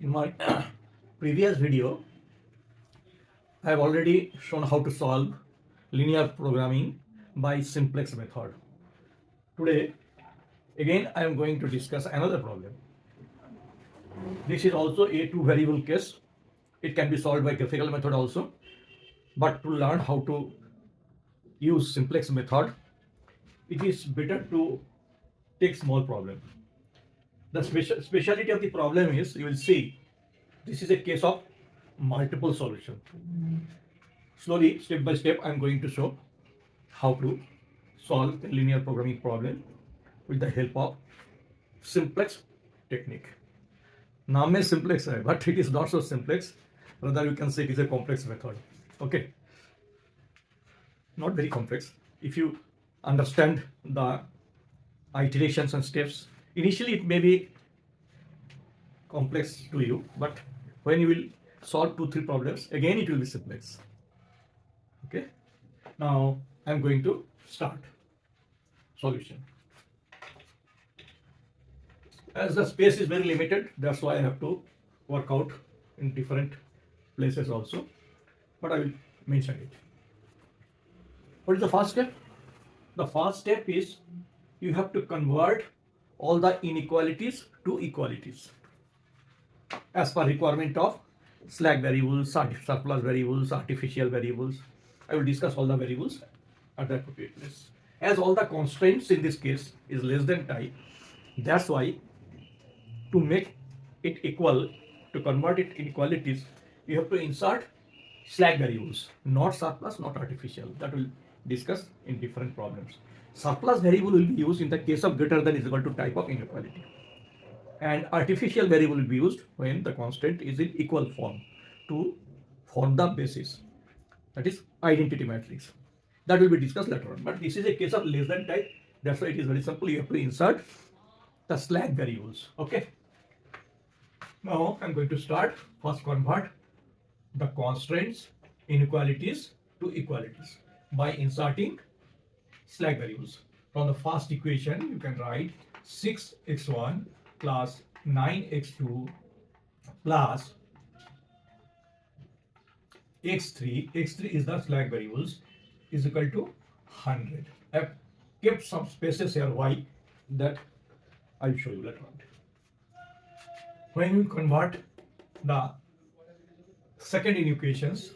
In my previous video, I have already shown how to solve linear programming by simplex method. Today, again, I am going to discuss another problem. This is also a two variable case. It can be solved by graphical method also. But to learn how to use simplex method, it is better to take small problem. The speciality of the problem is, you will see, this is a case of multiple solution. Slowly, step by step, I am going to show how to solve the linear programming problem with the help of simplex technique. नाम में simplex है, but it is not so simplex. Rather, you can say it is a complex method. Okay, not very complex. If you understand the iterations and steps, initially it may be complex to you, but when you will solve 2-3 problems, again it will be simplex. Okay, now I am going to start solution. As the space is very limited, that's why I have to work out in different places also, but I will mention it. What is the first step? The first step is you have to convert all the inequalities to equalities as per requirement of slack variables, surplus variables, artificial variables. I will discuss all the variables at the appropriate place. As all the constraints in this case is less than type, that's why to make it equal, to convert it inequalities, you have to insert slack variables, not surplus, not artificial. That will discuss in different problems. Surplus variable will be used in the case of greater than is equal to type of inequality. And artificial variable will be used when the constant is in equal form to form the basis. That is identity matrix. That will be discussed later on. But this is a case of less than type. That's why it is very simple. You have to insert the slack variables. Okay. Now I'm going to start. First, convert the constraints, inequalities to equalities by inserting slack variables. From the first equation, you can write 6x1 plus 9x2 plus x3. x3 is the slack variables, is equal to 100. I have kept some spaces here. Why? That I will show you later on. When you convert the second equations,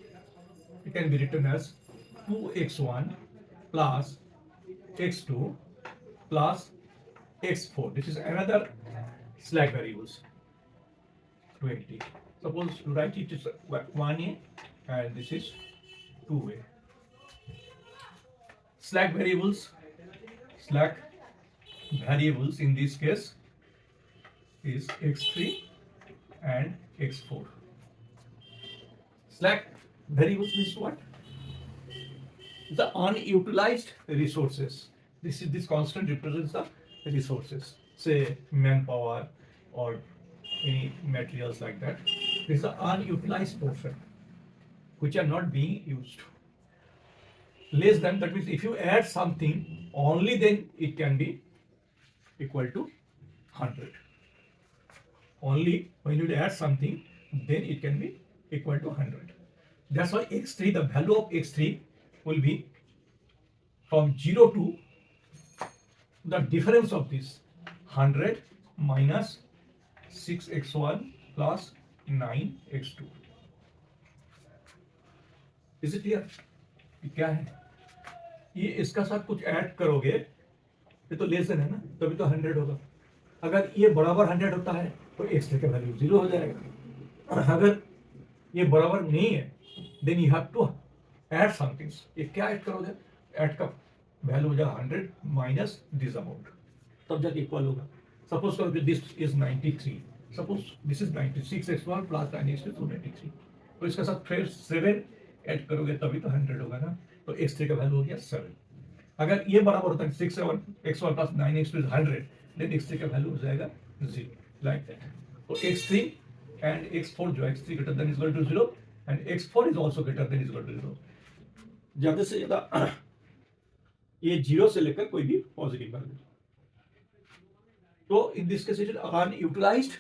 it can be written as 2x1 plus x2 plus x4. This is another slack variables, 20. Suppose you write it as 1a and this is 2a. Slack variables in this case is x3 and x4. Slack variables means what? The unutilized resources. This constant represents the resources, say manpower or any materials like that. This is the unutilized portion which are not being used. Less than, that means if you add something, only then it can be equal to 100. Only when you add something, then it can be equal to 100. That's why x3, the value of x3 will be from 0 to the difference of this 100 minus 6x1 plus 9x2. Is it clear? ये क्या है? ये इसका साथ कुछ add करोगे, ये तो लेस देन है ना, तभी तो 100 होगा. अगर ये बराबर 100 होता है तो x3 का वैल्यू 0 हो जाएगा. अगर ये बराबर नहीं है, then you have to add something. ये क्या ऐड करोगे? ऐड का वैल्यू हो जाएगा 100 माइनस दिस अमाउंट, तब जाके इक्वल होगा. सपोज करो कि this is 93, suppose this is 96x1 plus 9x2 293, तो इसके साथ फिर 7 ऐड करोगे तभी तो 100 होगा ना. तो x3 का वैल्यू हो गया 7. अगर ये बराबर होता है 6x1 plus 9x2 is 100, then x3 का वैल्यू हो जाएगा 0, लाइक दैट. तो x3 एंड x4 जो x3 greater than is equal to 0 and x4 is also greater than is equal to 0. ज्यादा से ज्यादा ये 0 से लेकर कोई भी पॉजिटिव वैल्यू. तो in this case it is unutilized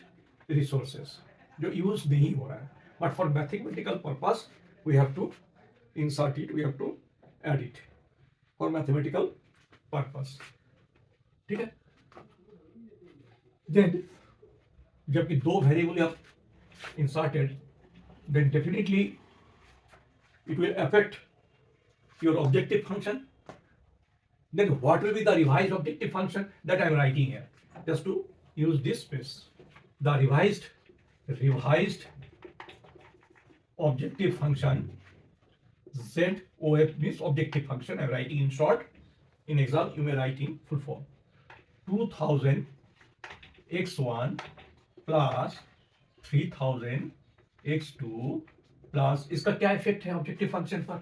resources. जो यूज नहीं हो रहा है, but for mathematical purpose we have to insert it, we have to add it for mathematical purpose, ठीक है। देन जबकि दो वेरिएबल आप inserted, then definitely it will affect your objective function. Then what will be the revised objective function that I am writing here? Just to use this space, the revised objective function ZOF means objective function. I am writing in short. In exam you may write in full form. 2000 x1 plus 3000 x2 plus इसका क्या effect है objective function पर?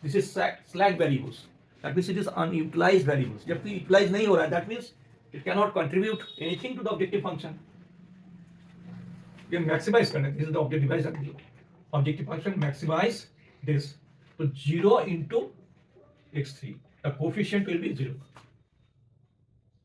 This is slack variables, that means it is unutilized variables. जबकि utilize नहीं हो रहा है, that means it can not contribute anything to the objective function. ये मैक्सिमाइज करना है, this is the objective function maximize this. तो 0 into x3 the coefficient will be 0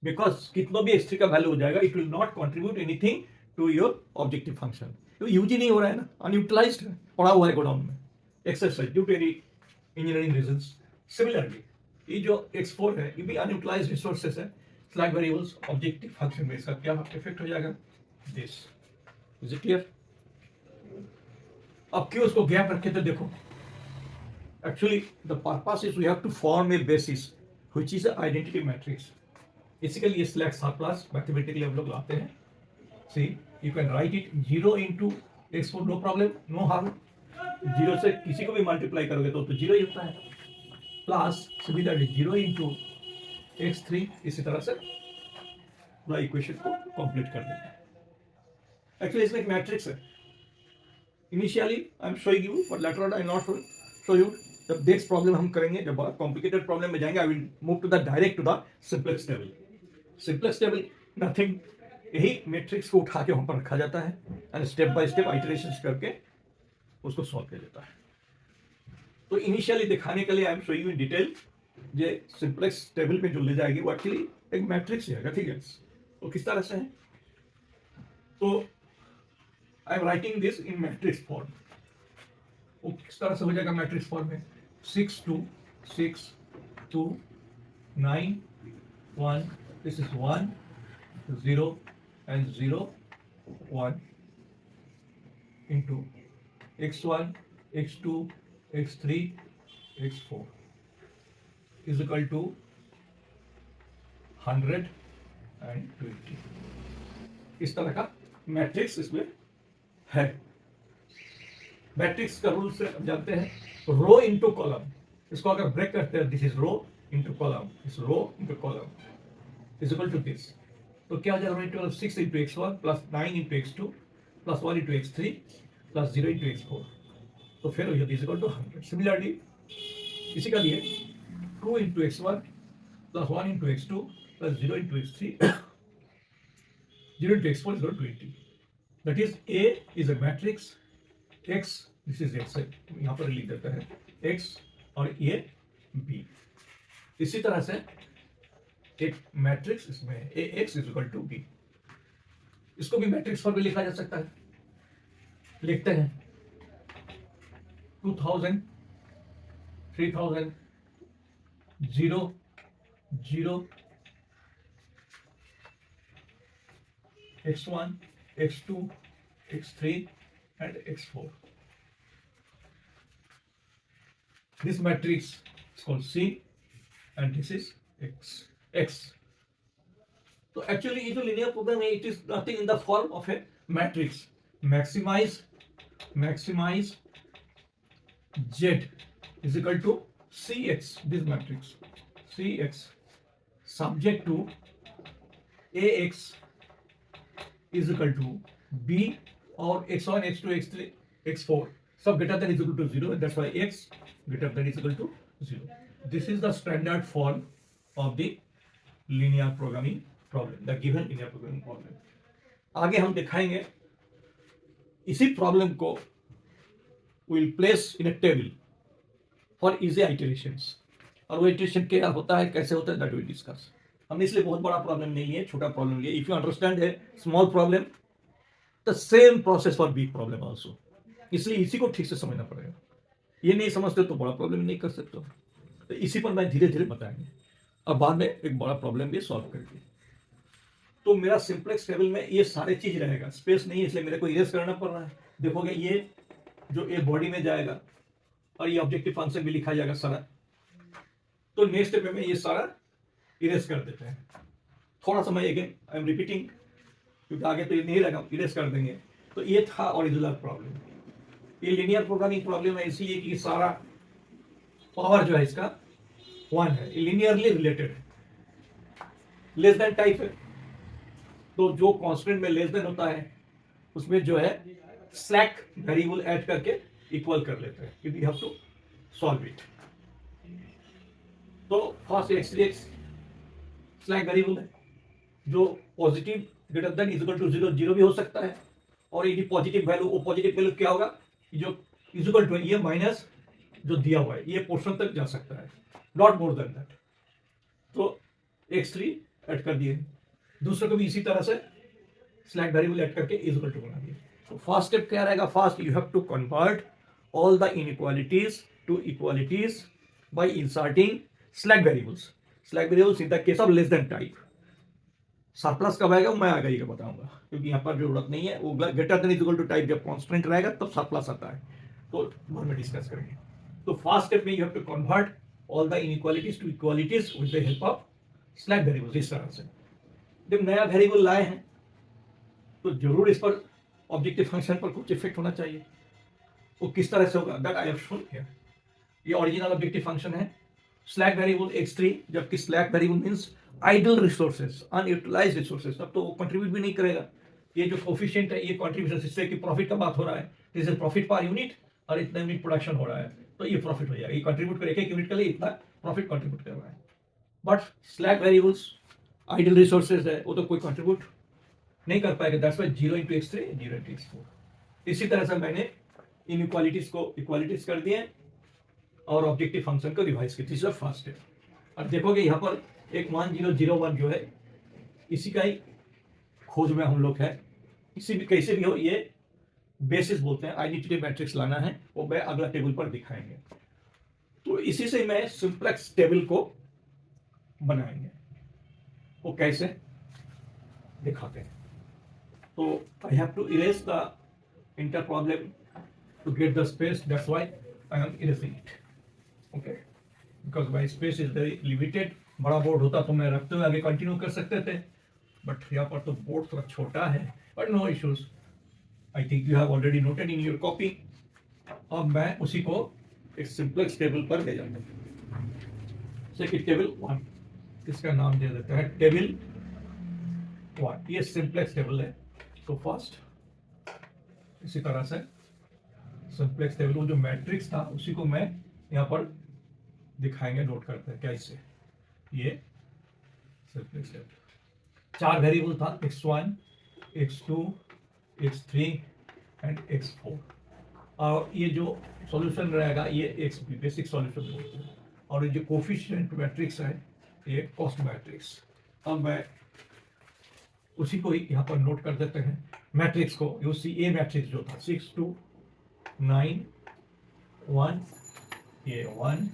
because कितना भी x3 का वैल्यू हो जाएगा, it will not contribute anything to your objective function. तो यूज ही नहीं हो रहा है ना, अनयूटिलाइज्ड है, पड़ा हुआ है गोडाउन में, exercise due to any engineering reasons. Similarly ये जो x4 है, ये भी अनयूटिलाइज्ड रिसोर्सेस है, स्लैक वेरिएबल्स। ऑब्जेक्टिव फंक्शन में इसका क्या इफेक्ट हो जाएगा? This is it clear? अब क्यों उसको गैप रखे? तो देखो, actually the purpose is we have to form a basis which is identity matrix. इसी के लिए स्लैक सरप्लस मैथमेटिकली हम लोग लाते हैं। सी you can write it 0 into x4, no problem, no harm। 0 से किसी को भी मल्टीप्लाई करोगे तो 0 ही होता है। प्लस सिमिलरली 0 into x3, इसी तरह से पूरा इक्वेशन को कंप्लीट कर देते हैं। एक्चुअली इसमें एक मैट्रिक्स है। Initially I am showing you, but later on I not show you. जब नेक्स्ट प्रॉब्लम हम करेंगे, जब कॉम्प्लिकेटेड प्रॉब्लम में जाएंगे, I will move to the direct to the simplex table. Simplex table nothing, यही मैट्रिक्स को उठा के वहां पर रखा जाता है and step by step iterations करके उसको सॉल्व किया जाता है। तो इनिशियली दिखाने के लिए आई am showing you in detail, ये सिंपलेक्स टेबल पे जो ले जाएगी वो एक्चुअली एक मैट्रिक्स है, ठीक है। तो किस तरह से है? तो I am writing this in matrix form. वो किस तरह से हो जाएगा मैट्रिक्स फॉर्म में? 6 2 6 2 9 1, this is 1 0 and 0 1 into x1 x2 x3 x4 is equal to 100 and 20। इस तरह का मैट्रिक्स इसमें है। मैट्रिक्स का रूल से हम जानते हैं, रो इंटू कॉलम। इसको अगर ब्रेक करते हैं, this is row into column, this row into column is equal to this. तो क्या हो जाएगा? 6 into x1 plus 9 into x2 plus 1 into x3 plus 0 into x4। तो फिर हो जाती है इक्वल टू 100। सिमिलरली इसी का लिए 2 into x1 plus 1 into x2 plus 0 into x3 0 into x4 is equal to 20। That is A is a matrix x, this is x, यहाँ पर लिख देता है x और ये B। इसी तरह से एक मैट्रिक्स इसमें ax is equal to b। इसको भी मैट्रिक्स फॉर्म में लिखा जा सकता है। लिखते हैं 2000 3000 0 0 x1 x2 x3 and x4। This matrix is called C and this is x। तो एक्चुअली ये जो लीनियर प्रोग्राम है, it is nothing in the form of a matrix. Maximize z is equal to cx, this matrix cx subject to ax is equal to b और x1 x2 x3 x4 सब greater than is equal to 0, and that's why x greater than is equal to 0। This is the standard form of the linear programming problem, the given linear programming problem। आगे हम दिखाएंगे इसी problem को will place in a table for easy iterations, और वो iteration क्या होता है, कैसे होता है, दैट विल डिस्कस। हमने इसलिए बहुत बड़ा प्रॉब्लम नहीं लिया, छोटा प्रॉब्लम लिया। इफ यू अंडरस्टैंड है small problem the same process for weak problem also. इसलिए इसी को ठीक से समझना पड़ेगा। ये नहीं समझते तो बड़ा प्रॉब्लम नहीं कर सकते हो। तो इसी पर मैं धीरे धीरे बताएंगे और बाद में एक बड़ा प्रॉब्लम भी सॉल्व करेंगे। तो मेरा सिंपलेक्स टेबल में ये सारे चीज रहेगा, स्पेस नहीं है इसलिए मेरे को इरेज करना पड़ रहा है। देखोगे ये जो ए बॉडी में जाएगा और ये ऑब्जेक्टिव फंक्शन भी लिखा जाएगा सारा। तो नेक्स्ट स्टेप में ये सारा इरेज कर देते हैं। थोड़ा सा मैं अगेन आई एम रिपीटिंग क्योंकि आगे तो ये नहीं लगा, इरेज कर देंगे। तो ये था ओरिजिनल प्रॉब्लम। ये लीनियर प्रोग्रामिंग प्रॉब्लम है इसलिए कि सारा पावर जो है इसका 1 है, लीनियरली रिलेटेड है, लेस देन टाइप है। तो जो कांस्टेंट में लेस देन होता है उसमें जो है स्लैक वेरिएबल ऐड करके इक्वल कर लेते हैं क्योंकि हैव टू सॉल्व इट। तो फर्स्ट x3x स्लैक वेरिएबल है जो positive greater than is equal to 0 0 भी हो सकता है, और ये पॉजिटिव वैल्यू, वो पॉजिटिव वैल्यू क्या होगा, जो इज इक्वल टू ये माइनस जो दिया हुआ है ये पोर्शन तक जा सकता है, नॉट मोर देन दैट। तो x3 ऐड कर दिए, दूसरे को भी इसी तरह से स्लैक वेरिएबल ऐड करके इज इक्वल टू बना दिए। तो फर्स्ट स्टेप क्या रहेगा, first you have to convert all the inequalities to equalities by inserting slack variables. Slack variables in the case of less than type. Surplus कब आएगा मैं आगे ही बताऊंगा क्योंकि यहाँ पर जरूरत नहीं है। वो greater than is equal to type जब कांस्टेंट रहेगा तब सरप्लस आता है, तो बाद में डिस्कस करेंगे। तो फर्स्ट स्टेप में you have to convert all the inequalities to equalities with the help of slack variables. इस तरह से जब नया वेरिएबल लाए हैं तो जरूर इस पर ऑब्जेक्टिव फंक्शन पर कुछ इफेक्ट होना चाहिए। वो किस तरह से होगा, that I have shown here. ये ओरिजिनल ऑब्जेक्टिव फंक्शन है स्लैक वेरिएबल x3, जबकि slack variable means idle resources, unutilized resources, तब तो वो कंट्रीब्यूट भी नहीं करेगा। ये जो कोफिशिएंट है ये कंट्रीब्यूशन, जिससे कि प्रॉफिट का बात हो रहा है, जैसे प्रॉफिट पर यूनिट और इतना यूनिट प्रोडक्शन हो रहा है तो ये प्रॉफिट हो जाएगा। ये कंट्रीब्यूट करेगा, एक यूनिट के लिए इतना प्रॉफिट कंट्रीब्यूट कर रहा है। But slack variables idle resources है, वो तो कोई कंट्रीब्यूट नहीं कर पाएगा। That's why 0 into x3 0 into x4। इसी तरह से मैंने इनइक्वालिटीज को इक्वालिटीज कर दिए और ऑब्जेक्टिव फंक्शन को रिवाइज किया। This is the first step. अब देखोगे यहाँ पर एक 1001 जो है इसी का ही खोज में हम लोग है। किसी भी कैसे भी हो ये बेसिस बोलते हैं, आइडेंटिटी मैट्रिक्स लाना है, वो मैं अगला टेबल पर दिखाएंगे। तो इसी से मैं सिंप्लेक्स टेबल को बनाएंगे। वो कैसे दिखाते हैं। तो I have to erase the inter problem to get the space. That's why I am erasing it. Okay, because my space is very limited. बड़ा बोर्ड होता तो मैं रखते हुए आगे कंटिन्यू कर सकते थे, बट यहाँ पर तो बोर्ड थोड़ा छोटा है, but no issues. I think you have already noted in your copy. अब मैं उसी को एक सिंप्लेक्स टेबल पर ले जाऊंगा। सेकंड टेबल 1, इसका नाम दे देते हैं टेबल 1। ये सिंप्लेक्स टेबल है। तो फर्स्ट इसी तरह से सिंप्लेक्स टेबल, वो जो मैट्रिक्स था उसी को मैं यहाँ पर दिखाएंगे, नोट करते हैं कैसे। ये सिंप्लेक्स टेबल 4 वेरिएबल था, x1 x2 x3 and x4। और ये जो सॉल्यूशन रहेगा ये x बेसिक सॉल्यूशन बोलते हैं, और ये जो कोफिशिएंट मैट्रिक्स है ये कॉस्ट मैट्रिक्स। अब मैं उसी को ही यहाँ पर नोट कर देते हैं मैट्रिक्स को। यू सी ए मैट्रिक्स जो था 6 2 9 1, ये 1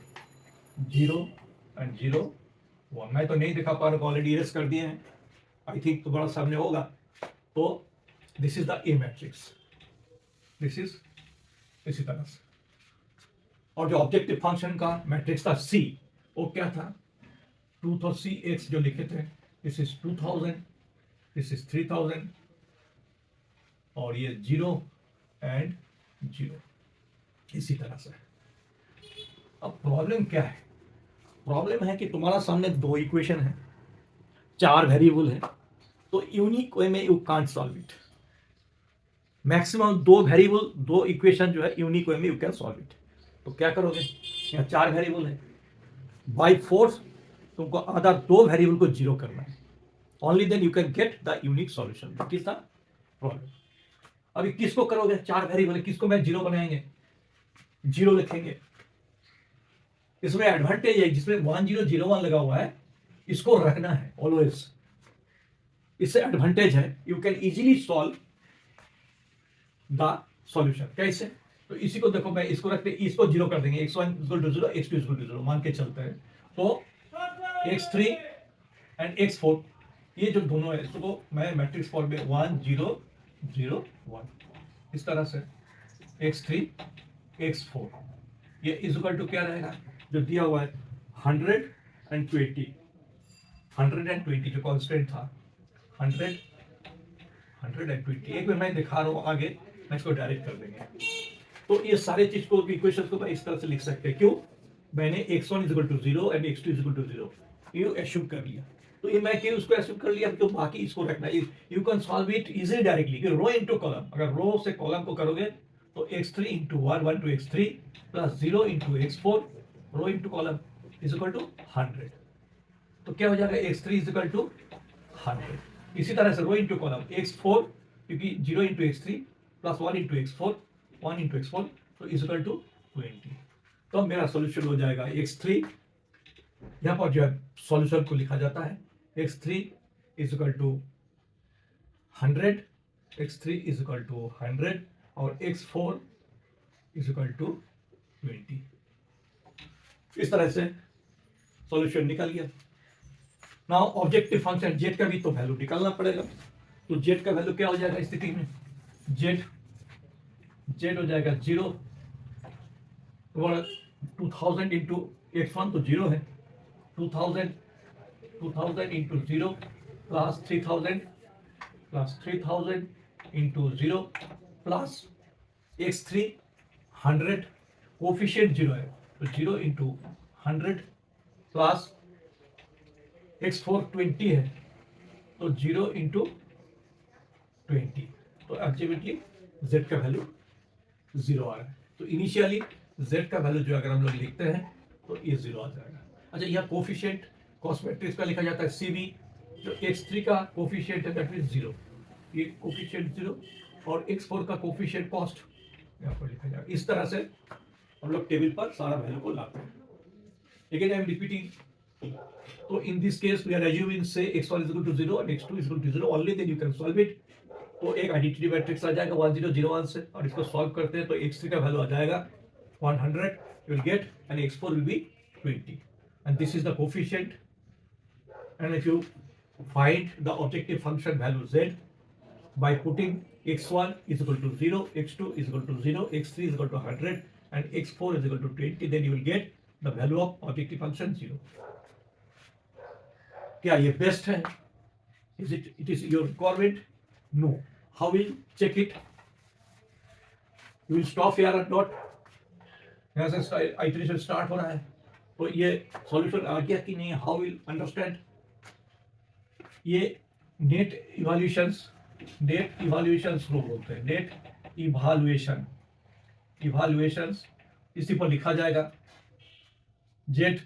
0 एंड 0 1। मैं तो नहीं दिखा पा रहा, ऑलरेडी इरेज कर दिए हैं। आई थिंक तुम्हारा सामने होगा। तो this is the A matrix, this is इसी तरह से। और जो ऑब्जेक्टिव फंक्शन का मैट्रिक्स था सी, वो क्या था 2000x जो लिखे थे, दिस इज 2000, दिस इज 3000 और ये 0 एंड 0 इसी तरह से। अब प्रॉब्लम क्या है, प्रॉब्लम है कि तुम्हारा सामने 2 इक्वेशन है, 4 वेरिएबल है, तो यूनिक वे में you can't solve it. Maximum 2 variable 2 equation जो है यूनिक वे में यू कैन सॉल्व इट। तो क्या करोगे, यहाँ 4 वेरिएबल है, बाई फोर्स तुमको आधा 2 वेरिएबल को 0 करना है। Only then you can get the unique solution. That is the problem. अभी किसको करोगे, 4 वेरिएबल, किसको मैं 0 बनाएंगे, 0 लिखेंगे। इसमें एडवांटेज है, जिसमें 1001 लगा हुआ है इसको रखना है ऑलवेज। इससे एडवांटेज है, you can easily solve the solution. कैसे? तो इसी को देखो, मैं इसको रखते इसको जीरो कर देंगे, x1 equal to zero, x2 equal to zero मान के चलते हैं। तो x3 एंड x4 ये जो दोनों है इसको मैं मैट्रिक्स फॉर्म में 1 0 0 1 इस तरह से x3 x4 ये इज इक्वल टू क्या रहेगा जो दिया हुआ है 120 जो कांस्टेंट था 100 120। एक बार मैं दिखा रहा हूँ आगे, मैं इसको डायरेक्ट कर देंगे। तो ये सारे चीज को इक्वेशन को मैं इस तरह से लिख सकते हैं। क्यों? मैंने x1 is equal to 0 and x2 is equal to 0 ये एज्यूम कर लिया। तो ये मैं क्यों उसको एज्यूम कर लिया? तो बाकी इसको रखना है। You can solve it easily directly कि रो इनटू कॉलम। अगर रो से कॉलम को करोगे तो x3 into 1 1 to x3 plus 0 into x4 row into column is equal to 100। तो क्या हो जाएगा? x3 is equal to 100। इसी तरह से रो इनटू कॉलम x4 क्योंकि 0 into x3 plus 1 into x4 1 into x4 तो इज इक्वल टू 20। तो मेरा सॉल्यूशन हो जाएगा x3। यहाँ पर जो है सॉल्यूशन को लिखा जाता है x3 is equal to 100, x3 is equal to 100 और x4 इज इक्वल टू 20। इस तरह से सॉल्यूशन निकल गया। नाउ ऑब्जेक्टिव फंक्शन z का भी तो वैल्यू निकालना पड़ेगा। तो z का वैल्यू क्या हो जाएगा इस स्थिति में? z हो जाएगा 0 2000 इंटू x1 तो 0 है, 2000 into 0 plus 3000 into 0 plus x3 100 coefficient 0 है तो 0 इंटू 100 प्लस x4 20 है तो 0 इंटू 20। तो अल्टीमेटली z का वैल्यू 0 आ रहा है। तो इनिशियली z का वैल्यू जो अगर हम लोग लिखते हैं तो ये 0 आ जाएगा। अच्छा, यह कोफिशिएंट कॉस्ट मैट्रिक्स का लिखा जाता है CV, जो x3 का कोफिशिएंट है दैट मींस 0, ये कोफिशिएंट 0 और x4 का कोफिशिएंट कॉस्ट यहाँ पर लिखा जाएगा। इस तरह से हम लोग टेबल पर सारा वैल्यू को लाते हैं। Again I am repeating. तो in this case we are assuming say x1 is equal to 0 and x2 is equal to 0 only, then you can solve it। तो एक आइडेंटिटी मैट्रिक्स आ जाएगा 1001 से और इसको सॉल्व करते हैं तो x3 का वैल्यू आ जाएगा 100 you will get and x4 will be 20 and this is the coefficient। and if you find the objective function value z by putting x1 is equal to 0, x2 is equal to 0, x3 is equal to 100 and x4 is equal to 20, then you will get the value of objective function 0। क्या ये best है? It is your requirement? No। How will check it? You will stop here or not? यहाँ से iteration start हो रहा है तो ये solution आ गया कि नहीं? How will understand? ये net evaluations लोग बोलते हैं, net evaluations इसी पर लिखा जाएगा z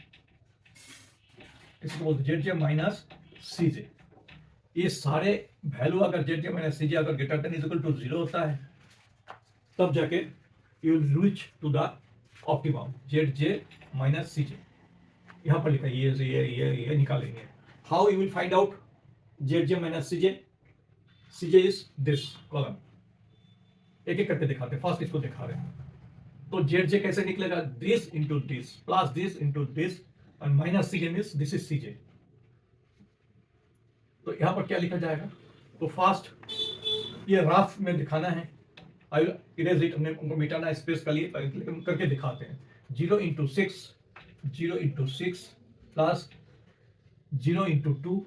इसको बोलते ZJ माइनस CJ। ये सारे वैल्यू अगर ZJ माइनस CJ अगर greater than is equal to 0 होता है तब जाके you will reach to the optimum ZJ minus CJ। यहाँ पर लिखा है ये निकालेंगे। How you will find out ZJ minus CJ? CJ is this column. एक एक करके दिखाते हैं। फर्स्ट इसको दिखा रहे हैं। तो ZJ कैसे निकलेगा? This into this plus this into this और minus CJ means this is CJ। तो यहां पर क्या लिखा जाएगा? तो फास्ट ये रफ में दिखाना है। आई इरेज इट, हमने उनको मिटाना स्पेस का लिए करके दिखाते हैं। 0 इंटू 6 प्लस 0 इंटू 2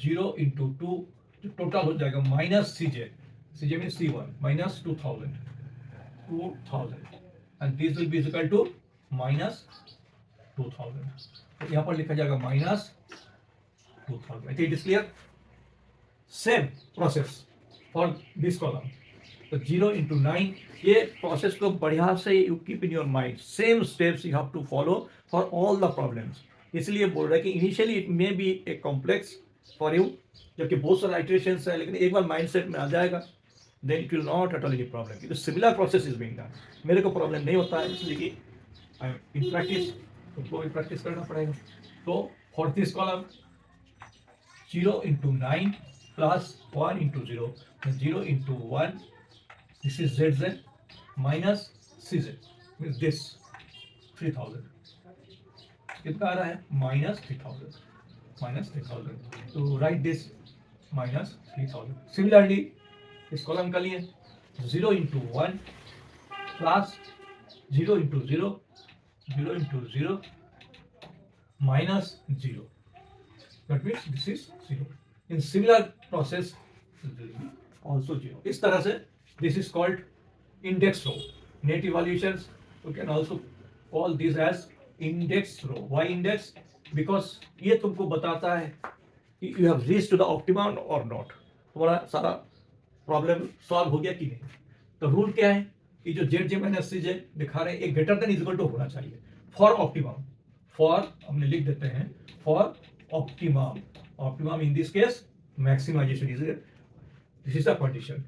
0 इंटू 2 जो टोटल हो जाएगा minus CJ means C1 minus 2000 and this will be equal to minus 2000। तो यहाँ पर लिखा जाएगा minus 2000। It is clear? Same process for this column. तो 0 इंटू 9 ये प्रोसेस को बढ़िया से you keep in your mind. Same steps you have to follow for all the problems. इसलिए बोल रहा है कि initially it may be a complex for you, जबकि बहुत सारे आइटरेशंस है, लेकिन एक बार माइंडसेट में आ जाएगा then it will not at all any problem, क्योंकि similar process is being done. मेरे को प्रॉब्लम नहीं होता है इसलिए कि आई एम इन प्रैक्टिस, तो प्रैक्टिस करना पड़ेगा। तो for this column 0 into 9 plus 1 into 0 0 into 1 this is ZZ minus CZ means this 3000 कितना आ रहा है -3000 तो राइट दिस -3000 सिमिलरली इस कॉलम का लिए 0 into 1 plus 0 into 0 0 into 0 minus 0 that means this is 0 in similar process also 0 इस तरह से this is called index row net evaluations you can also call this as index row why index because ये तुमको बताता है कि you have reached to the optimum or not तुम्हारा सारा प्रॉब्लम सॉल्व हो गया कि नहीं तो रूल क्या है कि जो ZJ माइनस CJ दिखा रहे हैं एक ग्रेटर देन इक्वल टू होना चाहिए फॉर ऑप्टिमम फॉर हमने लिख देते हैं for optimum in this case maximization is this is the condition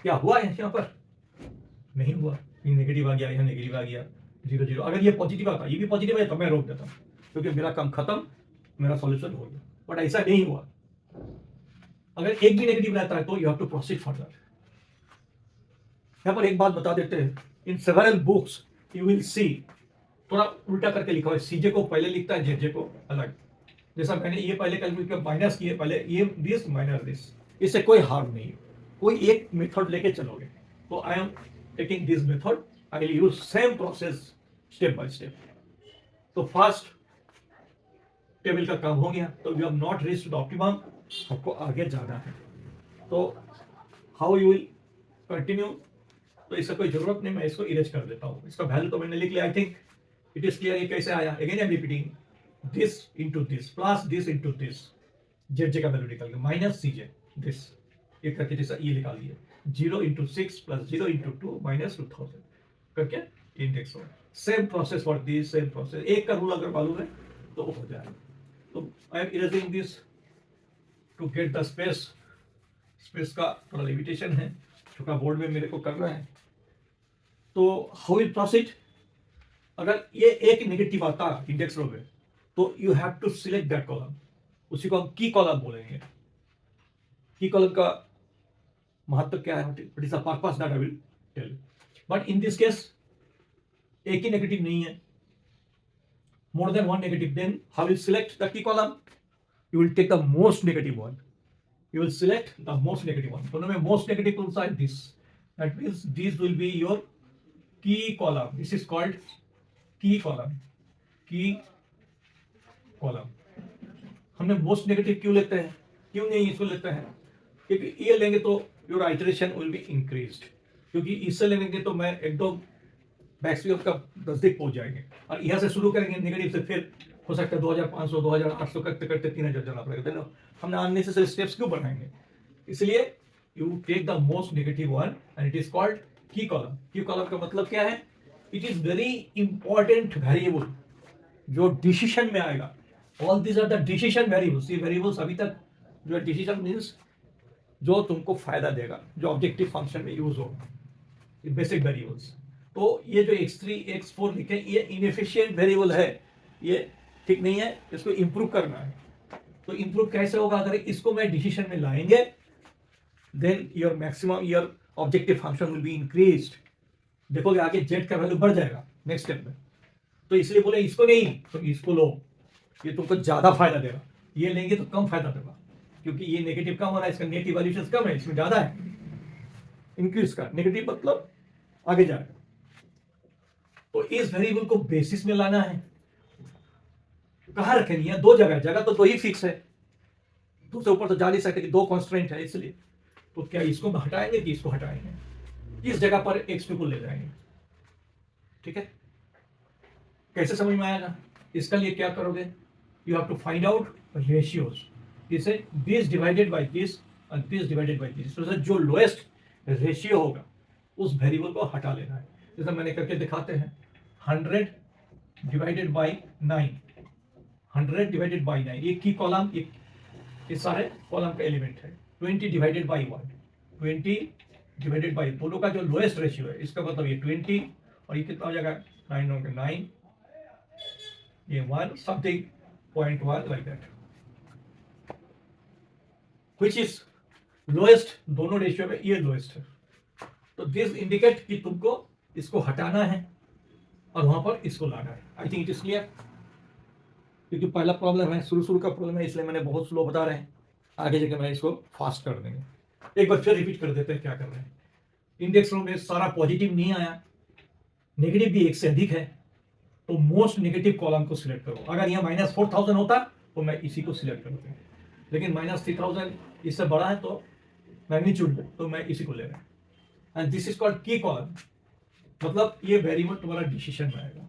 क्या हुआ है यहाँ पर नहीं हुआ ये नेगेटिव आ गया यहाँ नेगेटिव आ गया 0 0 अगर ये पॉजिटिव आता ये भी पॉजिटिव है तो मैं रोक देता हूँ क्योंकि मेरा काम खत्म मेरा सॉल्यूशन हो गया बट ऐसा नहीं हुआ अगर एक भी नेगेटिव रहता है तो you have to proceed further यहाँ पर एक बात बता देते हैं in several books you will see थोड़ा उल्टा करके लिखा है CJ को पहले लिखता है ZJ को अलग जैसा मैंने ये पहले कैलकुलेट किया माइनस किए पहले ये दिस माइनस दिस इससे कोई हार्म नहीं है कोई एक मेथड लेके चलोगे तो I am taking this method I will use same process step by step तो फर्स्ट टेबल का काम हो गया तो you have not reached the optimum आपको आगे जाना है तो हाउ यू विल कंटिन्यू तो इसका कोई जरूरत नहीं मैं इसको इरेज कर देता हूँ इसका वैल्यू तो मैंने लिख लिया I think it is clear ये कैसे आया again I am repeating this into this plus this into this ZJ का वैल्यू निकाल के माइनस CJ दिस ये करके जैसा ये निकाल दिया 0 into 6 plus 0 into 2 minus 2000 करके इंडेक्स हो same process for this same process एक का रूल अगर मालूम है तो हो जाएगा तो I am erasing this to get the space का थोड़ा लिमिटेशन है छोटा बोर्ड में मेरे को करना है तो हाउ विल प्रोसीड अगर ये एक नेगेटिव आता इंडेक्स रो में तो you have to select that column उसी को हम की कॉलम बोलेंगे की कॉलम का महत्व क्या है what is the purpose that I will tell but in this case एक ही नेगेटिव नहीं है more than one negative then how will select the key column you will take the most negative one you will select the most negative one so now most negative कौन सा है this that means this will be your key column this is called key column हमने most negative क्यों लेते हैं क्यों नहीं इसको लेते हैं क्योंकि ये लेंगे तो your iteration will be increased क्योंकि इससे लेंगे तो मैं एकदम बैक्सपीड का नजदीक पहुंच जाएंगे और यहाँ से शुरू करेंगे नेगेटिव से फिर हो सकता है 2500 2800 करते करते 3000 जाना पड़ेगा तो हमने अननेसेसरी स्टेप्स क्यों बढ़ाएंगे इसलिए you take the most negative one and it is called key column का मतलब क्या है it is very important variable जो डिसीजन में आएगा all these are the decision variables ये वेरिएबल्स अभी तक जो डिसीजन मीन्स जो तुमको फायदा देगा जो ऑब्जेक्टिव फंक्शन में यूज हो बेसिक वेरिएबल्स तो ये जो x3 x4 लिखे ये इनएफिशिएंट वेरिएबल है ये ठीक नहीं है इसको इंप्रूव करना है तो इंप्रूव कैसे होगा अगर इसको मैं डिसीजन में लाएंगे then your maximum your objective function will be increased देखोगे आगे z का वैल्यू बढ़ जाएगा नेक्स्ट स्टेप में तो इसलिए बोले इसको नहीं तो इसको लो ये तुमको ज्यादा फायदा देगा ये लेंगे तो कम फायदा देगा क्योंकि ये नेगेटिव कम हो रहा है इसका नेट इवैल्यूएशन कम है इसमें ज्यादा है इंक्रीज का नेगेटिव मतलब आगे जाएगा तो इस वेरिएबल को बेसिस में लाना है कहां रखेंगे दो जगह तो दो ही फिक्स है दो से ऊपर तो जा नहीं सकते कि दो कॉन्स्टेंट है इसलिए तो क्या इसको हटाएंगे कि इसको हटाएंगे इस जगह पर x2 को ले जाएंगे ठीक है कैसे समझ में आएगा इसका लिए क्या करोगे you have to find out ratios इसे दिस डिवाइडेड बाय दिस और दिस डिवाइडेड बाय दिस तो जो लोएस्ट रेशियो होगा उस वेरिएबल को हटा लेना है जैसा मैंने करके दिखाते हैं 100 डिवाइडेड बाय 9 100 डिवाइडेड बाय 9 ये की कॉलम ये सारे कॉलम का एलिमेंट है 20 डिवाइडेड बाय 1 20 डिवाइडेड बाय दोनों का जो लोएस्ट रेशियो है इसका मतलब ये 20 और ये कितना हो जाएगा 9 होगा 9 ये 1 something 0.1 like that which is lowest दोनों रेशियो में ये लोएस्ट है तो दिस इंडिकेट कि तुमको इसको हटाना है और वहां पर इसको लाना है। I think it is clear, क्योंकि पहला प्रॉब्लम है, शुरू का प्रॉब्लम है, इसलिए मैंने बहुत स्लो बता रहे हैं। आगे जाके मैं इसको फास्ट कर देंगे। एक बार फिर रिपीट कर देते हैं क्या कर रहे हैं। इंडेक्स रो में सारा पॉजिटिव नहीं आया, नेगेटिव भी एक से अधिक है, तो मोस्ट नेगेटिव कॉलम को सिलेक्ट करो। अगर यहाँ -4000 होता तो मैं इसी को सिलेक्ट करता, लेकिन -3000 इससे बड़ा है तो मैग्नीट्यूड, तो मैं इसी को ले रहा हूँ। And this is called key column, मतलब ये वेरिएबल तुम्हारा डिसीजन में आएगा।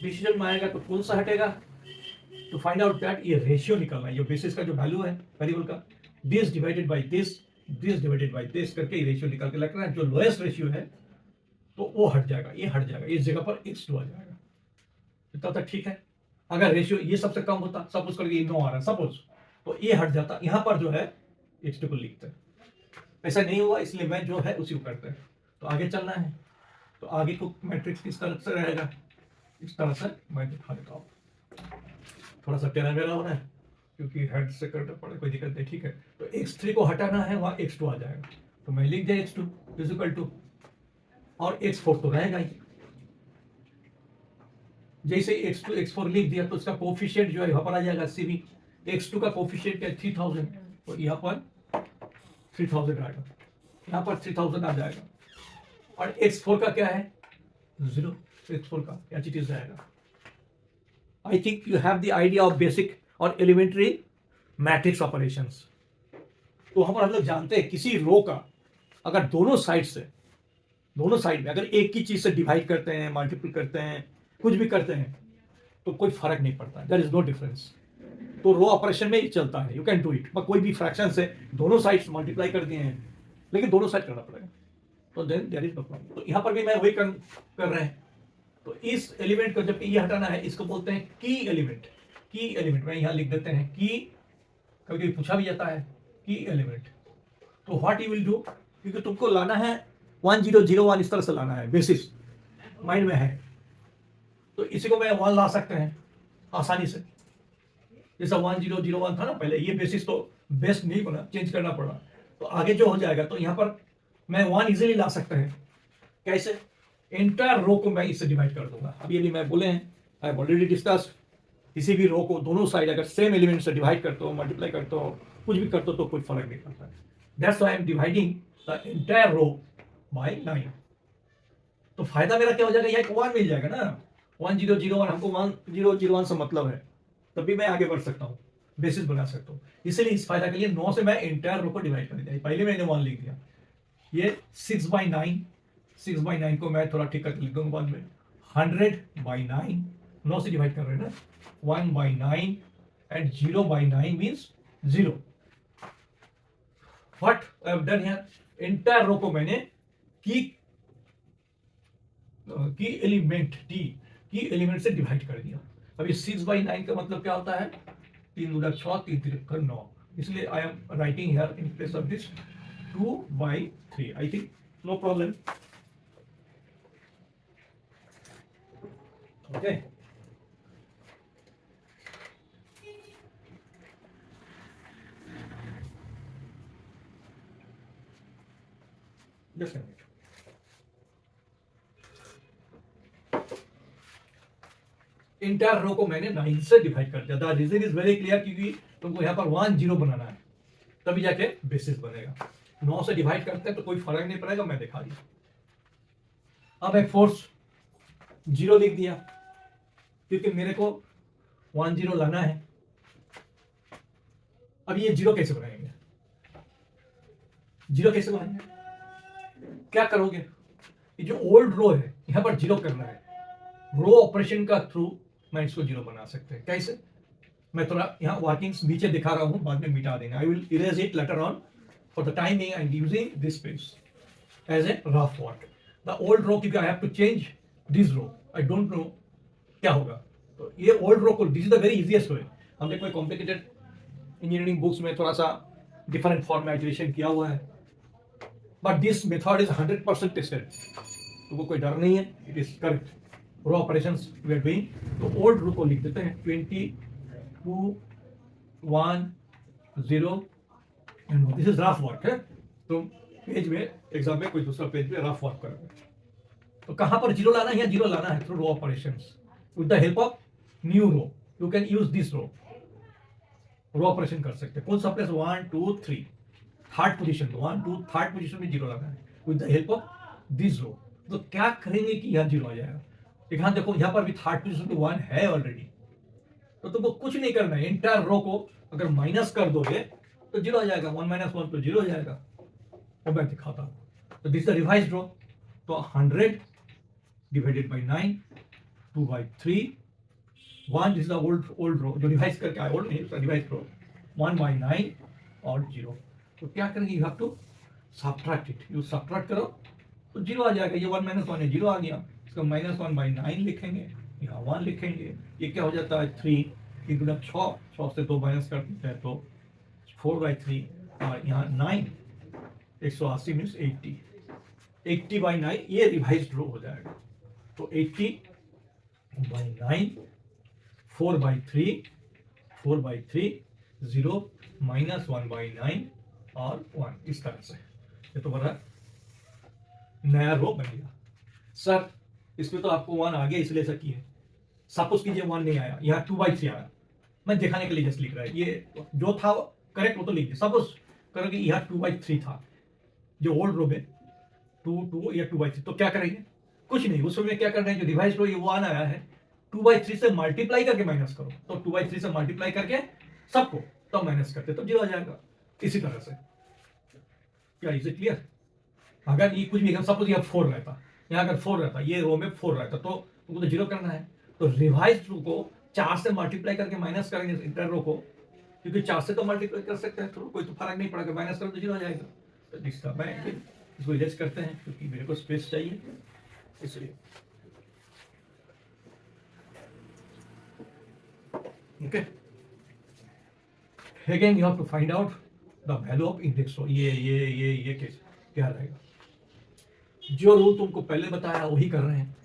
डिसीजन में आएगा तो कौन सा हटेगा, तो फाइंड आउट दैट ये रेशियो निकलना है, ये बेसिस का जो वैल्यू है वेरिएबल का, this divided by this divided by this करके ये रेशियो निकाल के लगना है। जो लोएस्ट रेशियो है तो वो हट जाएगा, ये हट जाएगा, इस जगह पर x2 आ जाएगा। इतना तक ठीक है। अगर रेशियो ये सबसे कम होता, सपोज करके 9 आ रहा है सपोज, तो ये हट जाता, यहां पर जो है x2 को लिखते हैं। ऐसा नहीं हुआ, इसलिए मैं जो है उसी को करते हैं। तो आगे चलना है, तो आगे को मैट्रिक्स किस तरह से रहेगा, इस तरह से मैं दिखा देता हूँ। थोड़ा सा टेढ़ा मेढ़ा हो रहा है क्योंकि हेड से करना पड़े, कोई दिक्कत नहीं, ठीक है। तो x3 को हटाना है, वहां x2 आ जाएगा, तो मैं लिख दिया x2 इज इक्वल टू, और x4 तो रहेगा ही। जैसे x2 x4 लिख दिया तो इसका कोफिशिएंट जो है यहाँ पर आ जाएगा CV। x2 का कोफिशिएंट है 3000, तो यहाँ पर 3000 आएगा, यहाँ पर 3000 आ जाएगा। और x4 का क्या है 0, x4 का क्या चीज रहेगा। आई think you have the idea of basic और एलिमेंट्री मैट्रिक्स ऑपरेशंस। तो हम लोग जानते हैं किसी रो का अगर दोनों साइड में अगर एक ही चीज से डिवाइड करते हैं, मल्टीपल करते हैं, कुछ भी करते हैं, तो कोई फर्क नहीं पड़ता, देयर इज नो डिफरेंस। तो रो ऑपरेशन में ही चलता है, यू कैन डू इट। कोई भी फ्रैक्शन से दोनों साइड्स मल्टीप्लाई कर दिए हैं, लेकिन दोनों साइड करना पड़ेगा, तो then there is no problem. तो यहाँ पर भी मैं वही कर रहे हैं। तो इस एलिमेंट को जब ये हटाना है, इसको बोलते हैं की एलिमेंट में यहाँ लिख देते हैं की, कभी कभी पूछा भी जाता है की एलिमेंट। तो व्हाट यू विल डू, क्योंकि तुमको लाना है 1001 इस तरह से लाना है, बेसिस माइंड में है, तो इसी को मैं 1 ला सकते हैं आसानी से। जैसा 1001 था ना पहले, ये बेसिस तो बेस्ट नहीं बना, चेंज करना पड़ा, तो आगे जो हो जाएगा तो यहाँ पर मैं 1 इजीली ला सकते हैं। कैसे, एंटायर रो को मैं इससे डिवाइड कर दूंगा। अभी अभी मैं बोले हैं, आई हैव ऑलरेडी डिस्कस्ड, किसी भी रो को दोनों साइड अगर सेम एलिमेंट से डिवाइड करते हो, मल्टीप्लाई करते हो, कुछ भी करते हो, तो कोई फर्क नहीं पड़ता है। That's why I am dividing the entire row by 9। तो फायदा मेरा क्या हो जाएगा, यहाँ 1 मिल जाएगा ना, 1001, हमको 1001 से मतलब है, तभी मैं आगे बढ़ सकता हूँ, बेसिस बना सकता हूँ। इसलिए इस फायदा के लिए 9 से मैं एंटायर रो को डिवाइड कर दिया। पहले मैंने 1 लिख दिया, ये 6/9 को मैं थोड़ा ठीक करके लिख दूंगा बाद में। 100/9, 9 से डिवाइड कर रहे हैं ना, 1/9 and 0/9 means 0। What I have done here, entire row को मैंने की एलिमेंट से डिवाइड कर दिया। अभी 6/9 का मतलब क्या होता है, 3 दूना 6, 3 3 9, इसलिए I am writing here in place of this 2/3। I think no problem, okay. Just a minute, entire row को मैंने 9 से डिवाइड कर दिया। The reason is very clear, क्योंकि तुमको यहाँ पर 1 0 बनाना है, तभी जाके बेसिस बनेगा। 9 से डिवाइड करते हैं तो कोई फर्क नहीं पड़ेगा, मैं दिखा दिया। अब एक फोर्स 0 लिख दिया, क्योंकि मेरे को 1 0 लाना है। अब ये 0 कैसे बनाएंगे, 0 कैसे बनाएंगे, क्या करोगे, ये जो ओल्ड रो है यहाँ पर 0 करना है, रो ऑपरेशन का थ्रू मैं इसको 0 बना सकते हैं। कैसे, मैं थोड़ा यहाँ वर्किंग्स नीचे दिखा रहा हूं, बाद में मिटा देंगे। I will erase it later on, for the time being I am using this page as a rough work. The old row, क्योंकि I have to change this row, I don't know क्या होगा। तो ये old row को, this is the very easiest way. हमने कोई complicated engineering books में थोड़ा सा डिफरेंट फॉर्मेटाइजेशन किया हुआ है, but this method is 100% tested, तो वो कोई डर नहीं है, it is correct. Row operations we are doing, तो ओल्ड रो को लिख देते हैं 20 2 1 0 and this is rough work है। तो पेज में एग्जाम में कोई दूसरा पेज में रफ वर्क करोगे तो कहां पर जीरो लाना है, या जीरो लाना है through row operations with the help of new row. You can use this row operation कर सकते हैं। कौन सा place 1 2 3 third position, 1 2 third position में जीरो लाना है with the help of this row. तो क्या करेंगे कि यहाँ जीरो आ जाएगा। यहाँ देखो यहाँ पर भी थर्ड पोजीशन पे 1 है ऑलरेडी, तो तुमको कुछ नहीं करना है, इंटायर रो को अगर माइनस कर दोगे तो जीरो आ जाएगा। 1 - 1 तो जीरो हो जाएगा। और मैं दिखाता हूं। तो दिस द रिवाइज्ड रो। तो 100 divided by 9 2/3 1 this the old row जो रिवाइज करके आया, ओल्ड नहीं रिवाइज रो 1/9 और 0। तो क्या करेंगे, you have to subtract it. You subtract करो तो जीरो आ जाएगा। ये 1 - 1 है, जीरो आ गया। इसका -1/9 लिखेंगे, यहाँ 1 लिखेंगे। ये क्या हो जाता है 3 3 गुना 6, 6 से 2 माइनस कर देते हैं तो 4/3 और यहाँ 9 180 मीन्स 80 80/9 ये रिवाइज्ड रो हो जाएगा। तो 80/9 4/3 0 -1/9 और 1 इस तरह से। ये तो बड़ा नया रो बन गया। सर इसमें तो आपको 1 आ गया इसलिए ऐसा किए। सपोज कीजिए 1 नहीं आया, यहाँ 2/3 आया। मैं दिखाने के लिए जस्ट लिख रहा है, ये जो था करेक्ट वो तो लिख दिया। सपोज करोगे यहाँ 2/3 था जो ओल्ड रो में 2 या 2/3, तो क्या करेंगे, कुछ नहीं। उस समय क्या करना है, जो रिवाइज रो ये 1 आया है 2/3 से मल्टीप्लाई करके माइनस करो। तो 2/3 से मल्टीप्लाई करके सबको तो माइनस करते तो जीरो आ जाएगा। इसी तरह से क्या इज क्लियर। अगर ये कुछ भी सपोज यहाँ 4 रहता, यहाँ अगर 4 रहता, ये रो में 4 रहता तो तुमको तो जीरो करना है। तो रिवाइज रो को 4 से मल्टीप्लाई करके माइनस करेंगे इंटर रो को, क्योंकि 4 से तो मल्टीप्लाई कर सकते हैं, तो कोई तो फर्क नहीं पड़ेगा, माइनस करो तो जीरो आ जाएगा। तो दिखता मैं इसको इरेज करते हैं क्योंकि मेरे को स्पेस चाहिए इसलिए। Okay, again you have to find out the value of index row. ये केस क्या रहेगा, जो रूल तुमको पहले बताया वही कर रहे हैं।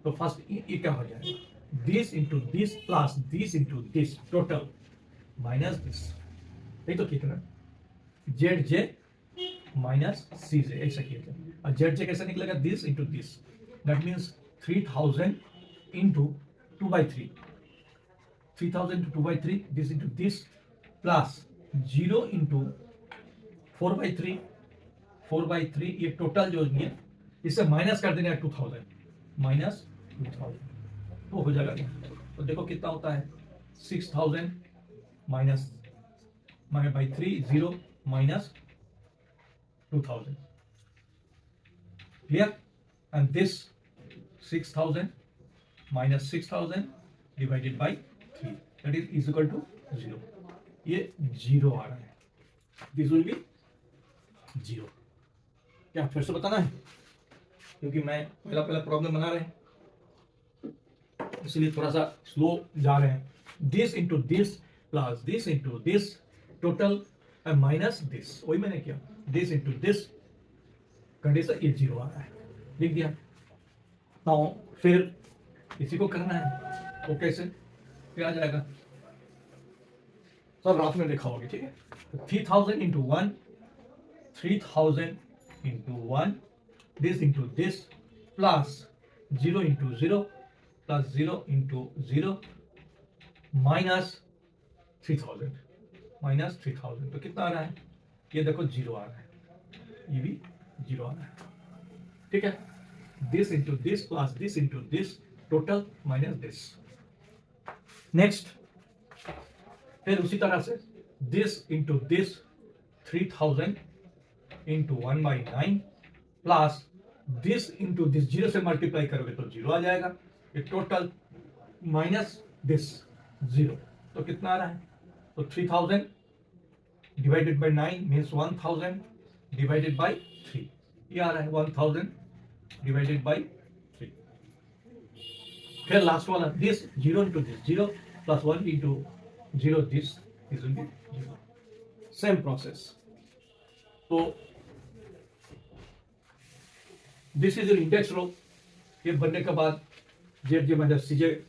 तो फर्स्ट ये क्या हो जाएगा, this into this plus this into this total minus this. यही तो कितना जेड जे माइनस सी जे ऐसा किया था। और जेड जे कैसे निकलेगा, this into this, that means 3000 into 2/3 3000 into 2/3 this into this plus 0 into 4/3 ये टोटल जो है इससे माइनस कर देना है 2000 माइनस 2000 तो हो जाएगा। तो देखो कितना होता है 6000 minus by 3 0 minus 2000 clear. And this 6000 minus 6000 divided by 3 that is equal to 0। ये 0 आ रहा है, दिस विल बी 0। क्या फिर से बताना है, क्योंकि मैं पहला प्रॉब्लम बना रहे हैं इसलिए थोड़ा सा स्लो जा रहे हैं। This into this plus this into this total minus this, वही मैंने किया। दिस इंटू दिस कंडीशन ये 0 आ रहा है, लिख दिया। तो फिर इसी को करना है, तो कैसे क्या आ जाएगा, सब रात में देखा होगी, ठीक है। 3000 into 1 3000 into 1 this into this plus 0 into 0 plus 0 into 0 minus 3000 तो कितना आ रहा है, ये देखो 0 आ रहा है, ये भी 0 आ रहा है, ठीक है। this into this plus this into this total minus this। Next फिर उसी तरह से this into this 3000 into 1/9 plus this into this, 0 से मल्टीप्लाई करोगे तो 0 आ जाएगा। ये टोटल माइनस दिस 0 तो कितना आ रहा है, तो 3000 divided by 9 means 1000 divided by 3 ये आ रहा है 1000 डिवाइडेड बाई 3। फिर लास्ट वाला this 0 into this 0 plus 1 into 0 this will be 0। Same process. तो this is your index row. ये बनने के बाद Z J minus C J,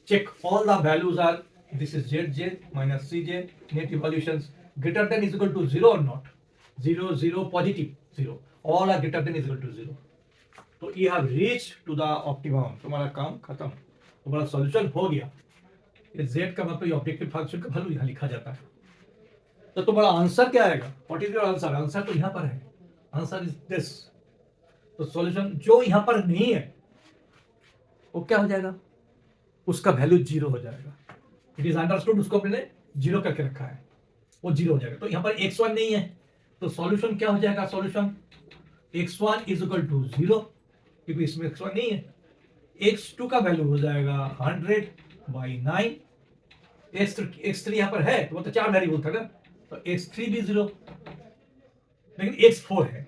check all the values are, this is Z J minus C J, net evolutions greater than is equal to 0 और not, 0 0 positive 0 all are greater than equal to 0, तो you have reach to the optimum, तुम्हारा काम खत्म, तुम्हारा solution हो गया। ये z का मतलब ऑब्जेक्टिव फंक्शन का वैल्यू यहाँ लिखा जाता है। तो तुम्हारा आंसर क्या आएगा? What is your answer? Answer तो यहाँ पर है, आंसर इज दिस। तो सॉल्यूशन जो यहाँ पर नहीं है वो क्या हो जाएगा? उसका वैल्यू 0 हो जाएगा। इट इज अंडरस्टूड, उसको अपने 0 करके रखा है, वो 0 हो जाएगा। तो यहाँ पर x1 नहीं है, तो सॉल्यूशन क्या हो जाएगा? Solution x1 is equal to 0, क्योंकि इसमें x1 नहीं है। x2 का वैल्यू हो जाएगा 100/9। x3 यहाँ पर है, तो वो तो 4 वेरिएबल था ना, तो x3 भी 0, लेकिन x4 है।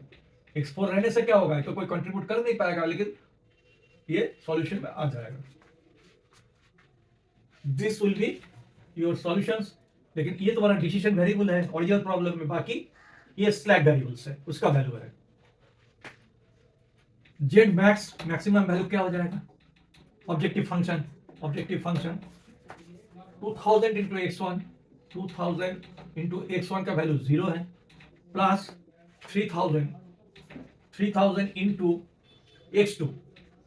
x4 रहने से क्या होगा? तो कोई कंट्रीब्यूट कर नहीं पाएगा, लेकिन ये सॉल्यूशन में आ जाएगा। This will be your solutions. लेकिन ये तुम्हारा डिसीजन वेरिएबल है ओरिजिनल प्रॉब्लम में, बाकी ये स्लैक वेरिएबल्स है, उसका वैल्यू है। जेड मैक्स मैक्सिमम वैल्यू क्या हो जाएगा? Objective function 2000 into x1, 2000 into x1 का वैल्यू 0 है, plus 3000 into x2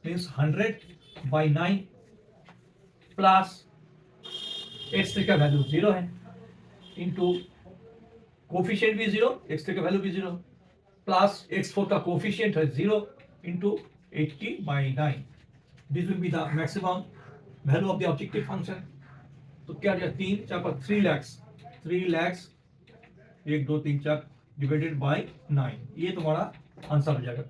means 100/9, plus x3 का वैल्यू 0 है, इंटू कोफिशिएंट भी 0, x3 का वैल्यू भी 0, प्लस x4 का कोफिशिएंट है 0 into 80/9। This will be the maximum value of the objective function. तो क्या हो जाएगा? 3 4 पर 3 lakhs 1 2 3 4 डिवाइडेड बाय 9, ये तुम्हारा आंसर हो जाएगा।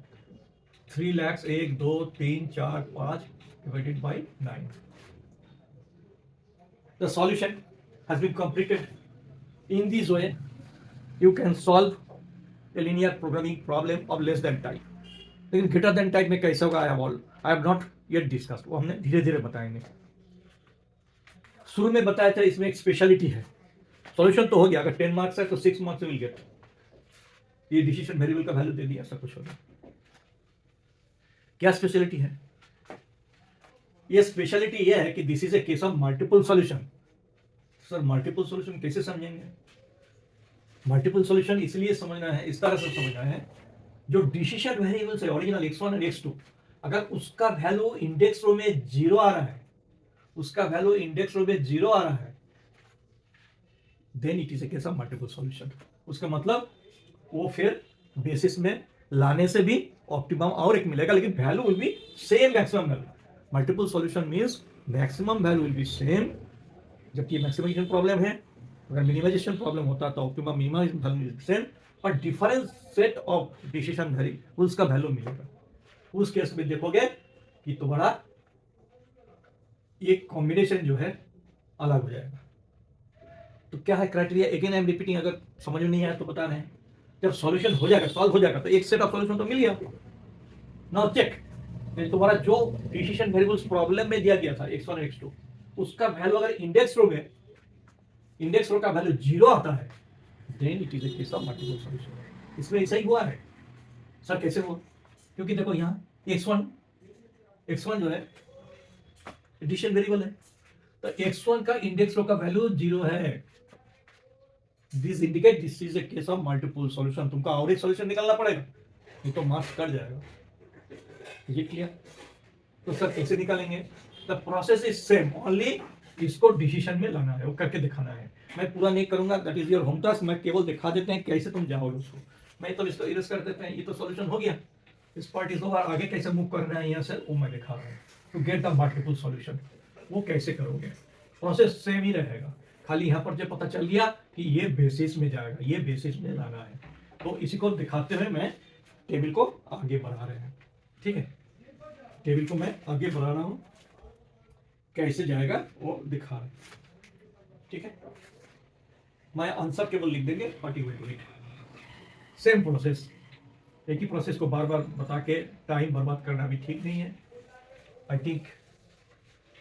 3 lakhs 1 2 3 4 5 divided by 9। The solution has been completed. In this way, you can solve a linear programming problem of less than type. लेकिन greater than type में कैसे होगा? I have not yet discussed. वो हमने धीरे धीरे बताएंगे। शुरू में बताया था इसमें एक स्पेशलिटी है। सॉल्यूशन तो हो गया, अगर 10 मार्क्स है तो 6 मार्क्स विल गेट। ये डिसीजन वेरिएबल का वैल्यू दे दिया, ऐसा कुछ होगा। क्या स्पेशलिटी है? ये स्पेशलिटी ये है कि this is a case of multiple solution. Sir multiple solution कैसे समझेंगे? मल्टीपल सॉल्यूशन इसलिए समझना है, इस तरह से समझना है, जो डिसीजन वेरिएबल्स है ओरिजिनल x1 और x2, अगर उसका वैल्यू इंडेक्स रो में 0 आ रहा है, उसका वैल्यू इंडेक्स रो में 0 आ रहा है, then it is a case of multiple solution. उसका मतलब वो फिर बेसिस में लाने से भी ऑप्टिमम और एक मिलेगा, लेकिन value will be same maximum value. Multiple solution means maximum value will be same, जबकि मैक्सिमाइजेशन प्रॉब्लम है। अगर मिनिमाइजेशन प्रॉब्लम होता तो ऑप्टिमम मिनिमाइजेशन वैल्यू सेम, और different set of decision variables का वैल्यू मिलेगा। उस केस में देखोगे कि तुम्हारा एक कॉम्बिनेशन जो है अलग हो जाएगा। तो क्या है criteria? Again I am repeating, अगर समझ में नहीं आया तो बता रहे हैं। जब सॉल्यूशन हो जाएगा, सॉल्व हो जाएगा, तो एक सेट ऑफ सॉल्यूशन तो मिल गया। नाउ चेक, तुम्हारा जो डिसीजन वेरिएबल्स प्रॉब्लम में दिया गया था x1 और x2, उसका वैल्यू अगर इंडेक्स रो का वैल्यू 0 आता है, then it is a case of multiple solution. इसमें ऐसा ही हुआ है। सर कैसे हुआ? क्योंकि देखो यहाँ x1 जो है डिसीजन वेरिएबल है, तो x1 का इंडेक्स रो का वैल्यू 0 है। This indicate this is a case of multiple solution. तुमको और एक सॉल्यूशन निकालना पड़ेगा, नहीं तो मार्क्स कट जाएगा। ये क्लियर? तो सर कैसे निकालेंगे? The process is same, only इसको डिसीजन में लाना है, वो करके दिखाना है। मैं पूरा नहीं करूंगा, that is your home task. मैं केवल दिखा देते हैं कैसे तुम जाओगे उसको। मैं तो इसको इरेज कर देते हैं, ये तो सॉल्यूशन हो गया, इस पार्ट इज ओवर। आगे कैसे मूव करना है यहाँ से वो मैं दिखा रहा हूँ। To get the multiple solution वो कैसे करोगे? प्रोसेस सेम ही रहेगा, खाली यहाँ पर जो पता चल गया कि ये बेसिस में जाएगा, ये बेसिस में लाना है। तो इसी को दिखाते हुए मैं टेबल को आगे बढ़ा रहे हैं। ठीक है, टेबल को मैं आगे बढ़ा रहा हूँ, कैसे जाएगा वो दिखा रहा हूँ। ठीक है, मैं आंसर केवल लिख देंगे, बाकी वेट सेम प्रोसेस। एक ही प्रोसेस को बार बार बता के टाइम बर्बाद करना भी ठीक नहीं है। आई थिंक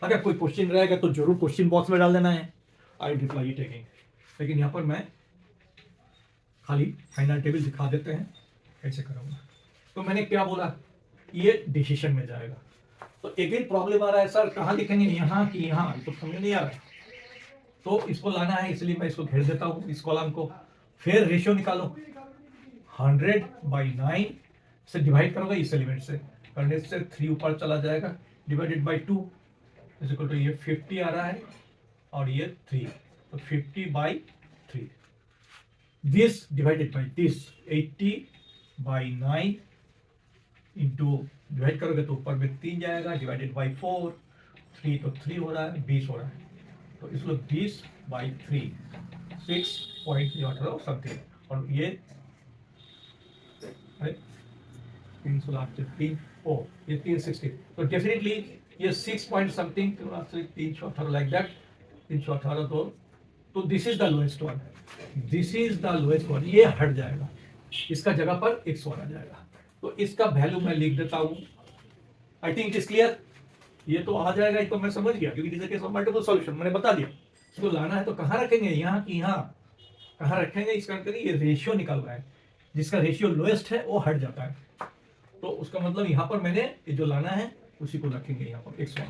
अगर कोई क्वेश्चन रहेगा तो जरूर क्वेश्चन बॉक्स में डाल देना है, आई रिप्लाई इट अगेन। लेकिन यहाँ पर मैं खाली फाइनल टेबल दिखा देते हैं कैसे करूँगा। तो मैंने क्या बोला, ये डिसीजन में जाएगा। तो अगेन प्रॉब्लम आ रहा है, सर कहाँ लिखेंगे, यहाँ कि यहाँ? तो समझ नहीं आ रहा है, तो इसको लाना है, इसलिए मैं इसको घेर देता हूँ इस कॉलम को। फिर रेशियो निकालो, 100/9 इसे डिवाइड करोगे इस एलिमेंट से, करने से 3 ऊपर चला जाएगा, divided by 2 is equal to ये 50 आ रहा है और ये 3, तो 50/3, this divided by this 80/9 into, divide करोगे तो ऊपर में 3 जाएगा, डिवाइडेड बाई 4, 3 तो 3 हो रहा है, 20 हो रहा है, तो इसको 20/3, 6.3 समथिंग, और ये 316 ओ ये 360, तो डेफिनेटली ये 6 पॉइंट समथिंग 318 लाइक दैट, 318, तो this is the lowest one, this is the lowest one, ये हट जाएगा, इसका जगह पर 101 आ जाएगा, तो इसका वैल्यू मैं लिख देता हूं। I think it is clear, ये तो आ जाएगा, ये तो मैं समझ गया, क्योंकि दिस इज मल्टीपल सॉल्यूशन मैंने बता दिया। इसको लाना है तो कहाँ रखेंगे, यहाँ की यहाँ कहाँ रखेंगे, इसका करके ये रेशियो निकल रहा है, जिसका रेशियो लोएस्ट है वो हट जाता है, तो उसका मतलब यहाँ पर मैंने ये जो लाना है उसी को रखेंगे यहाँ पर x1,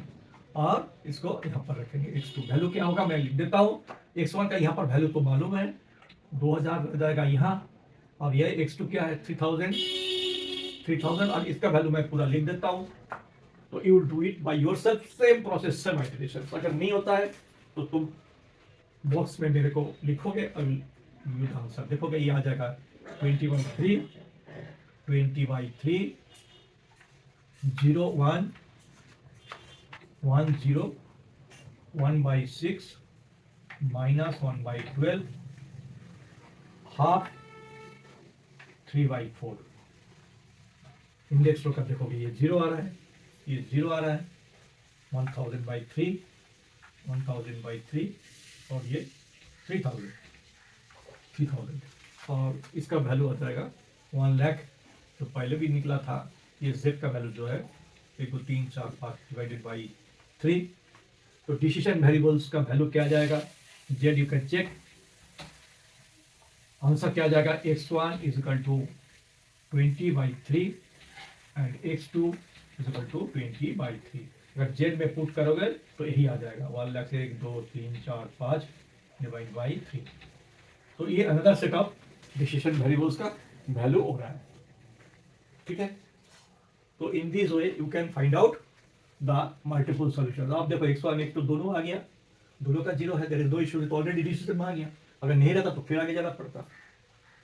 और इसको यहाँ पर रखेंगे x2। वैल्यू क्या होगा मैं लिख देता हूँ, x1 का यहाँ पर वैल्यू तो मालूम है 2000 हो जाएगा यहाँ, और ये x2 क्या है 3000, और इसका वैल्यू मैं पूरा लिख देता हूँ। तो you do it by yourself, same process, same iteration. अगर नहीं होता है तो तुम बॉक्स में मेरे को लिखोगे और आंसर देखोगे, ये आ जाएगा 20/3, 20/3, 0 1 1 0, 1/6, -1/12, हाफ, 3/4। इंडेक्स रो कर देखोगे ये 0 आ रहा है, ये 0 आ रहा है, 1000/3, 1000/3, और ये 3000, और इसका वैल्यू आ जाएगा 1 लाख, जो पहले भी निकला था। ये z का वैल्यू जो है 1 2 3 4 5 डिवाइडेड बाई 3, तो डिसीजन वेरिएबल्स का वैल्यू क्या आ जाएगा, z you can check, answer क्या आ जाएगा, x1 is equal to 20/3 and x2 is equal to 20/3। अगर z में पुट करोगे तो यही आ जाएगा 1 लाख से 1 2 3 4 5 डिवाइड बाई 3। तो ये another set of decision variables का वैल्यू हो रहा है, ठीक है। तो in this way you can find out the multiple solution. आप देखो x1 x2 दोनों आ गया, दोनों का 0 है, देयर इज नो इशू, तो ऑलरेडी डिसीजन में आ गया, अगर नहीं रहता तो फिर आगे जाना पड़ता।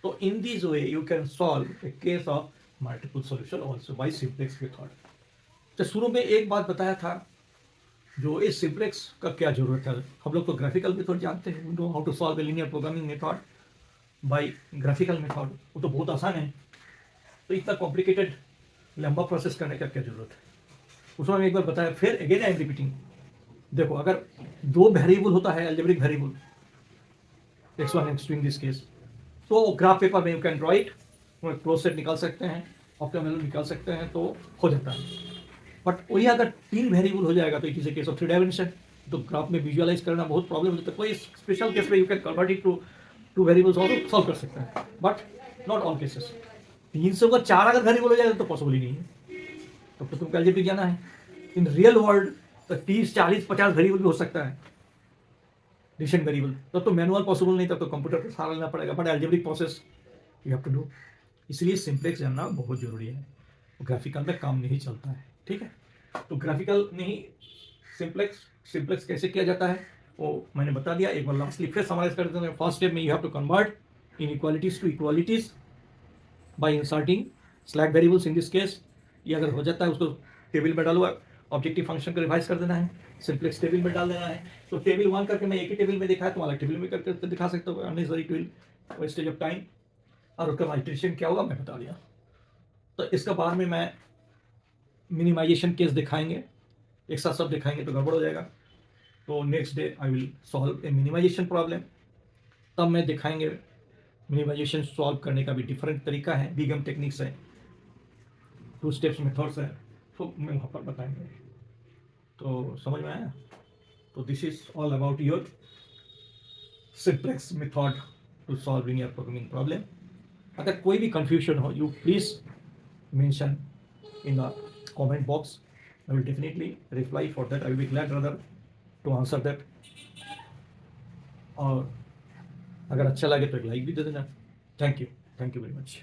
तो in this way you can solve A case of multiple solution also by simplex method. तो शुरू में एक बात बताया था, जो इस सिंप्लेक्स का क्या जरूरत है, हम लोग तो ग्राफिकल मेथड जानते हैं, we know how to solve a linear programming method by graphical method, वो तो बहुत आसान है, तो इतना कॉम्प्लिकेटेड लंबा प्रोसेस करने का क्या जरूरत है। उसमें मैं एक बार बताया, फिर अगेन आई एम रिपीटिंग। देखो अगर 2 वेरिएबल होता है, algebraic variable x1 x2 in this case, तो ग्राफ पेपर में you can draw it, close set निकाल सकते हैं, ऑप्टिमम वैल्यू निकाल सकते हैं, तो हो जाता है। बट वही अगर 3 वेरिएबल हो जाएगा तो it is a case of 3 dimension, तो ग्राफ में विजुअलाइज करना बहुत प्रॉब्लम हो जाता है। कोई स्पेशल केस में you can convert it to 2 variables और सॉल्व कर सकते हैं, बट नॉट ऑल केसेस। 300 का 4 अगर वेरिएबल हो जाएगा तो पॉसिबल ही नहीं है, तब तो तुमको अलजेब्रिक जाना है। इन रियल वर्ल्ड तो 30 40 50 वेरिएबल भी हो सकता है डिसीजन वेरिएबल, तब तो मैनुअल पॉसिबल नहीं, तब तो कंप्यूटर पर सारा लेना पड़ेगा, but algebraic process you have to do. इसलिए सिंप्लेक्स जानना बहुत जरूरी है, ग्राफिकल में काम नहीं चलता है, ठीक है। तो ग्राफिकल नहीं, सिंप्लेक्स कैसे किया जाता है वो मैंने बता दिया। एक बार लास्टली फिर समराइज कर देते हैं। फर्स्ट स्टेप में you have to convert inequalities to equalities by inserting slack variables in this case. ये अगर हो जाता है उसको टेबल में डालो, ऑब्जेक्टिव फंक्शन को रिवाइज कर देना है, सिंप्लेक्स टेबल में डाल देना है। तो टेबल 1 करके मैं एक ही टेबल में दिखाया, तुम अलग टेबल में करके दिखा सकते हो, unnecessary to wastage of time. और उसका इटरेशन क्या होगा मैं बता दिया। तो इसका बाद में मैं मिनिमाइजेशन केस दिखाएंगे, एक साथ सब दिखाएंगे तो गड़बड़ हो जाएगा। तो next day I will solve a minimization problem, तब मैं दिखाएंगे मिनिमाइजेशन सॉल्व करने का भी डिफरेंट तरीका है, बीगम टेक्निक्स है, 2 स्टेप्स मेथड्स है, तो मैं वहाँ पर बताएंगे। तो समझ में आया। तो this is all about your simplex method to solve linear programming problem. अगर कोई भी कंफ्यूजन हो, you please mention in the comment box, I will definitely reply for that, I will be glad rather to answer that. और अगर अच्छा लगे तो एक लाइक भी दे देना। Thank you very much.